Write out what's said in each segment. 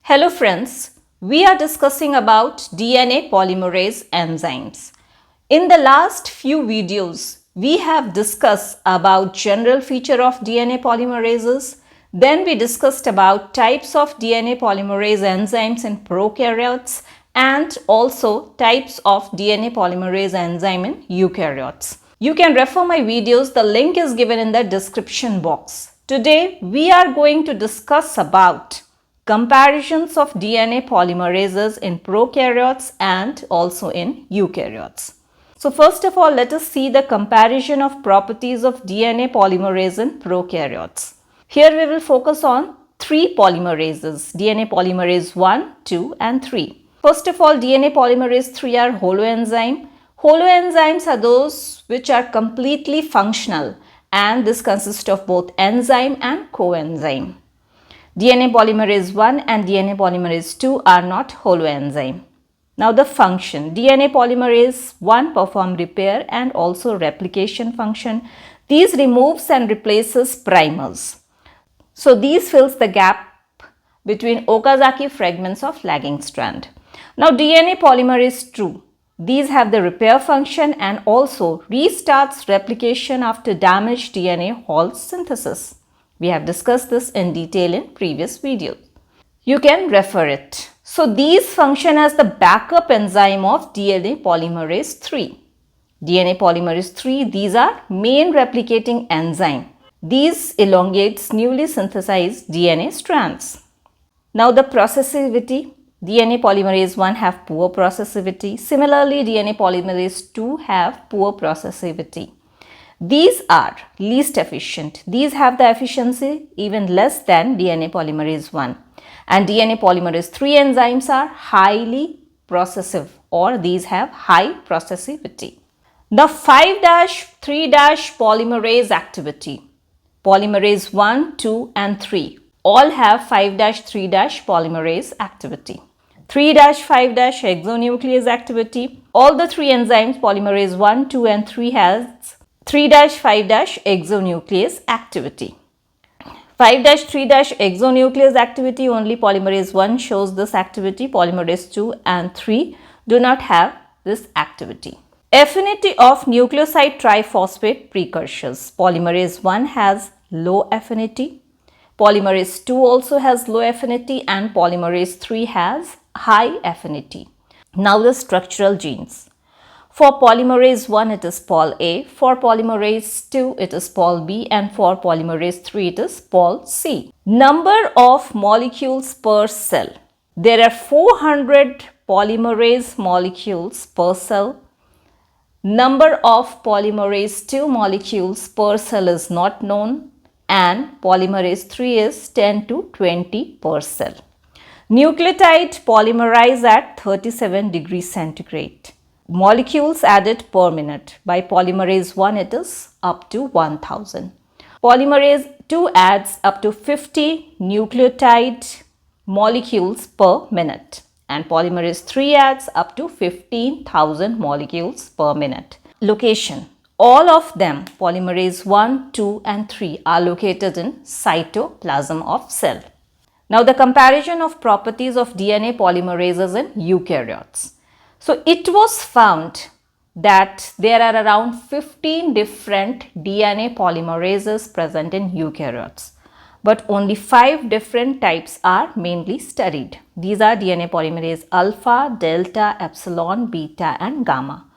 Hello friends, we are discussing about DNA polymerase enzymes. In the last few videos, we have discussed about general feature of DNA polymerases. Then we discussed about types of DNA polymerase enzymes in prokaryotes and also types of DNA polymerase enzyme in eukaryotes. You can refer my videos, the link is given in the description box. Today we are going to discuss about comparisons of DNA polymerases in prokaryotes and also in eukaryotes. So first of all, let us see the comparison of properties of DNA polymerase in prokaryotes. Here we will focus on three polymerases, DNA polymerase 1, 2 and 3. First of all, DNA polymerase 3 are holoenzyme. Holoenzymes are those which are completely functional and this consists of both enzyme and coenzyme. DNA polymerase 1 and DNA polymerase 2 are not holoenzyme. Now the function. DNA polymerase 1 perform repair and also replication function. These removes and replaces primers. So these fills the gap between Okazaki fragments of lagging strand. Now DNA polymerase 2. These have the repair function and also restarts replication after damaged DNA halt synthesis. We have discussed this in detail in previous videos. You can refer it. So these function as the backup enzyme of DNA polymerase 3. DNA polymerase 3, these are main replicating enzyme. These elongates newly synthesized DNA strands. Now the processivity. DNA polymerase 1 have poor processivity. Similarly, DNA polymerase 2 have poor processivity. These are least efficient. These have the efficiency even less than DNA polymerase 1. And DNA polymerase 3 enzymes are highly processive or these have high processivity. The 5-3- polymerase activity. Polymerase 1, 2 and 3 all have 5-3- polymerase activity. 3-5- exonuclease activity. All the three enzymes polymerase 1, 2 and 3 has 3-5- exonuclease activity. 5-3- exonuclease activity, only polymerase 1 shows this activity. Polymerase 2 and 3 do not have this activity. Affinity of nucleoside triphosphate precursors. Polymerase 1 has low affinity. Polymerase 2 also has low affinity and polymerase 3 has high affinity. Now the structural genes. For polymerase 1 it is Pol A, for polymerase 2 it is Pol B and for polymerase 3 it is Pol C. Number of molecules per cell. There are 400 polymerase molecules per cell. Number of polymerase 2 molecules per cell is not known and polymerase 3 is 10 to 20 per cell. Nucleotide polymerize at 37 degrees centigrade. Molecules added per minute. By polymerase 1 it is up to 1000. Polymerase 2 adds up to 50 nucleotide molecules per minute and polymerase 3 adds up to 15,000 molecules per minute. Location. All of them, polymerase 1, 2 and 3 are located in cytoplasm of cell. Now the comparison of properties of DNA polymerases in eukaryotes. So it was found that there are around 15 different DNA polymerases present in eukaryotes, but only 5 different types are mainly studied. These are DNA polymerase alpha, delta, epsilon, beta and gamma.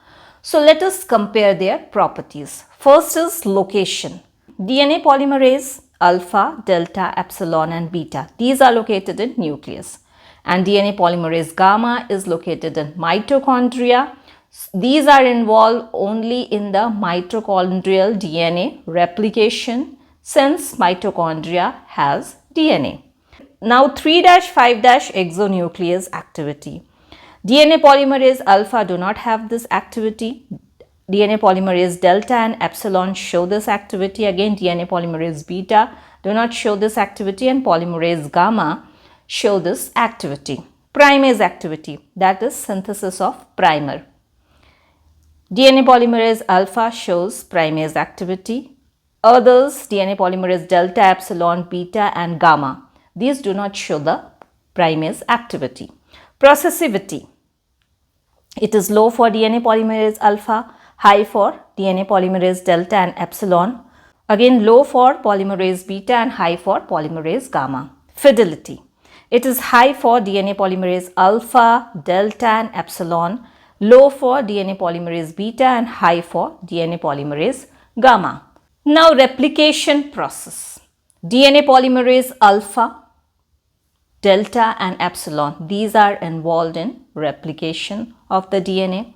So let us compare their properties. First is location. DNA polymerase alpha, delta, epsilon and beta. These are located in nucleus. And DNA polymerase gamma is located in mitochondria. These are involved only in the mitochondrial DNA replication since mitochondria has DNA. Now 3-5- exonuclease activity. DNA polymerase alpha do not have this activity. DNA polymerase delta and epsilon show this activity. Again DNA polymerase beta do not show this activity and polymerase gamma show this activity. Primase activity, that is synthesis of primer. DNA polymerase alpha shows primase activity. Others, DNA polymerase delta, epsilon, beta and gamma, these do not show the primase activity. Processivity. It is low for DNA polymerase alpha, high for DNA polymerase delta and epsilon. Again, low for polymerase beta and high for polymerase gamma. Fidelity. It is high for DNA polymerase alpha, delta and epsilon, low for DNA polymerase beta and high for DNA polymerase gamma. Now, replication process. DNA polymerase alpha, delta and epsilon, these are involved in replication of the DNA.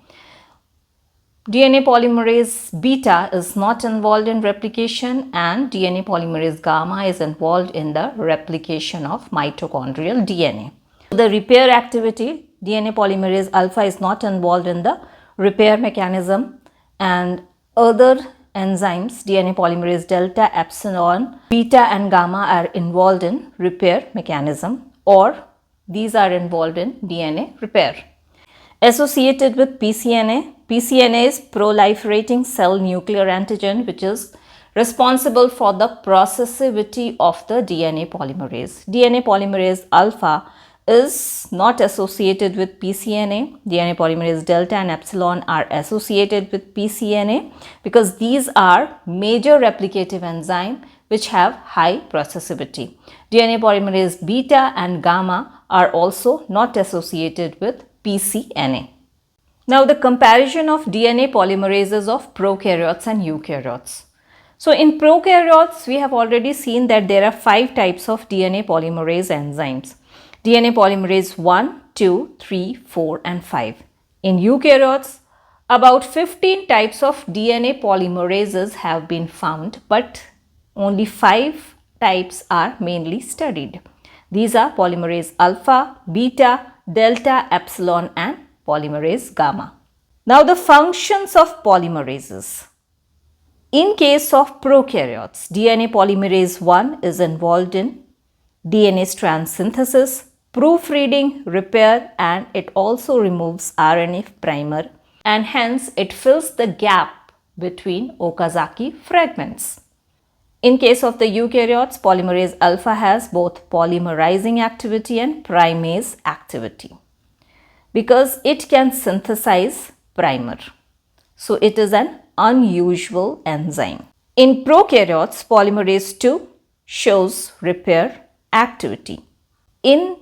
DNA polymerase beta is not involved in replication and DNA polymerase gamma is involved in the replication of mitochondrial DNA. The repair activity, DNA polymerase alpha is not involved in the repair mechanism and other enzymes, DNA polymerase delta, epsilon, beta and gamma are involved in repair mechanism, or these are involved in DNA repair. Associated with PCNA, PCNA is proliferating cell nuclear antigen, which is responsible for the processivity of the DNA polymerase. DNA polymerase alpha is not associated with PCNA. DNA polymerase delta and epsilon are associated with PCNA because these are major replicative enzymes which have high processivity. DNA polymerase beta and gamma are also not associated with PCNA. Now, the comparison of DNA polymerases of prokaryotes and eukaryotes. So, in prokaryotes, we have already seen that there are 5 types of DNA polymerase enzymes. DNA polymerase 1, 2, 3, 4 and 5. In eukaryotes, about 15 types of DNA polymerases have been found, but only 5 types are mainly studied. These are polymerase alpha, beta, delta, epsilon and polymerase gamma. Now, the functions of polymerases. In case of prokaryotes, DNA polymerase 1 is involved in DNA strand synthesis, proofreading, repair, and it also removes RNA primer and hence it fills the gap between Okazaki fragments. In case of the eukaryotes, polymerase alpha has both polymerizing activity and primase activity because it can synthesize primer. So, it is an unusual enzyme. In prokaryotes, polymerase 2 shows repair activity. In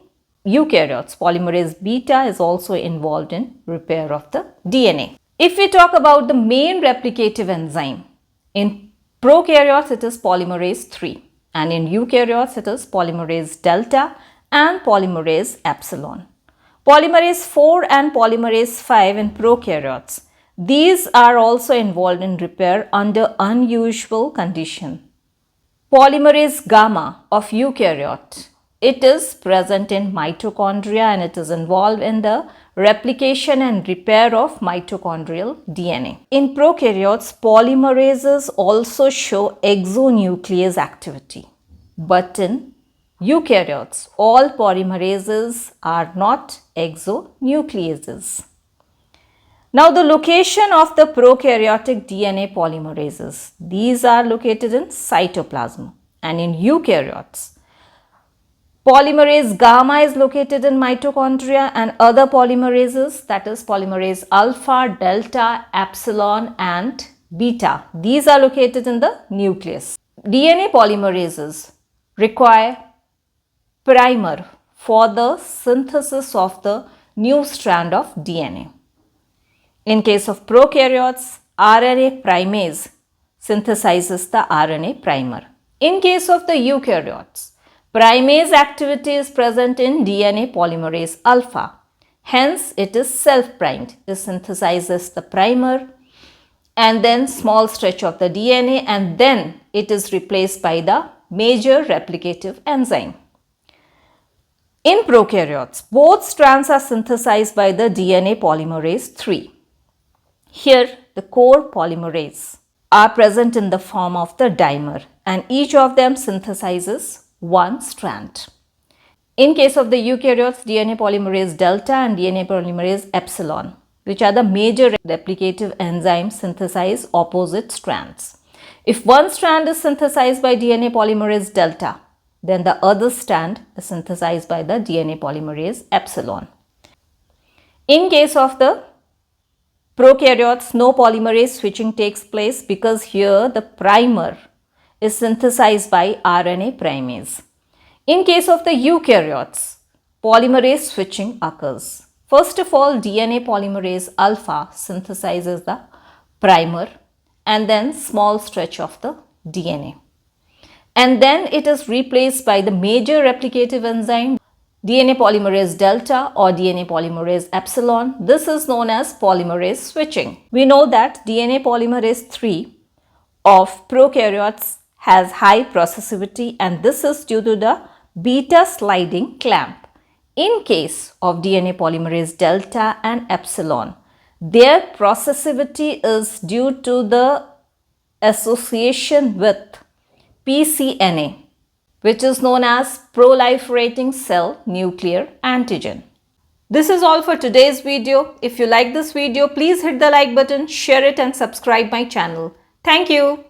eukaryotes, polymerase beta is also involved in repair of the DNA. If we talk about the main replicative enzyme, in prokaryotes it is polymerase 3 and in eukaryotes it is polymerase delta and polymerase epsilon. Polymerase 4 and polymerase 5 in prokaryotes, these are also involved in repair under unusual condition. Polymerase gamma of eukaryote, it is present in mitochondria and it is involved in the replication and repair of mitochondrial DNA. In prokaryotes, polymerases also show exonuclease activity. But in eukaryotes, all polymerases are not exonucleases. Now, the location of the prokaryotic DNA polymerases. These are located in cytoplasm and in eukaryotes. Polymerase gamma is located in mitochondria and other polymerases, that is polymerase alpha, delta, epsilon and beta. These are located in the nucleus. DNA polymerases require primer for the synthesis of the new strand of DNA. In case of prokaryotes, RNA primase synthesizes the RNA primer. In case of the eukaryotes, primase activity is present in DNA polymerase alpha. Hence, it is self-primed. It synthesizes the primer and then small stretch of the DNA and then it is replaced by the major replicative enzyme. In prokaryotes, both strands are synthesized by the DNA polymerase 3. Here, the core polymerase are present in the form of the dimer and each of them synthesizes one strand. In case of the eukaryotes, DNA polymerase delta and DNA polymerase epsilon, which are the major replicative enzymes, synthesize opposite strands. If one strand is synthesized by DNA polymerase delta, then the other strand is synthesized by the DNA polymerase epsilon. In case of the prokaryotes, no polymerase switching takes place because here the primer is synthesized by RNA primase. In case of the eukaryotes, polymerase switching occurs. First of all, DNA polymerase alpha synthesizes the primer and then small stretch of the DNA. And then it is replaced by the major replicative enzyme DNA polymerase delta or DNA polymerase epsilon. This is known as polymerase switching. We know that DNA polymerase 3 of prokaryotes has high processivity, and this is due to the beta sliding clamp. In case of DNA polymerase delta and epsilon, their processivity is due to the association with pCNA, which is known as proliferating cell nuclear antigen. This is all for today's video. If you like this video, please hit the like button, share it and subscribe my channel. Thank you.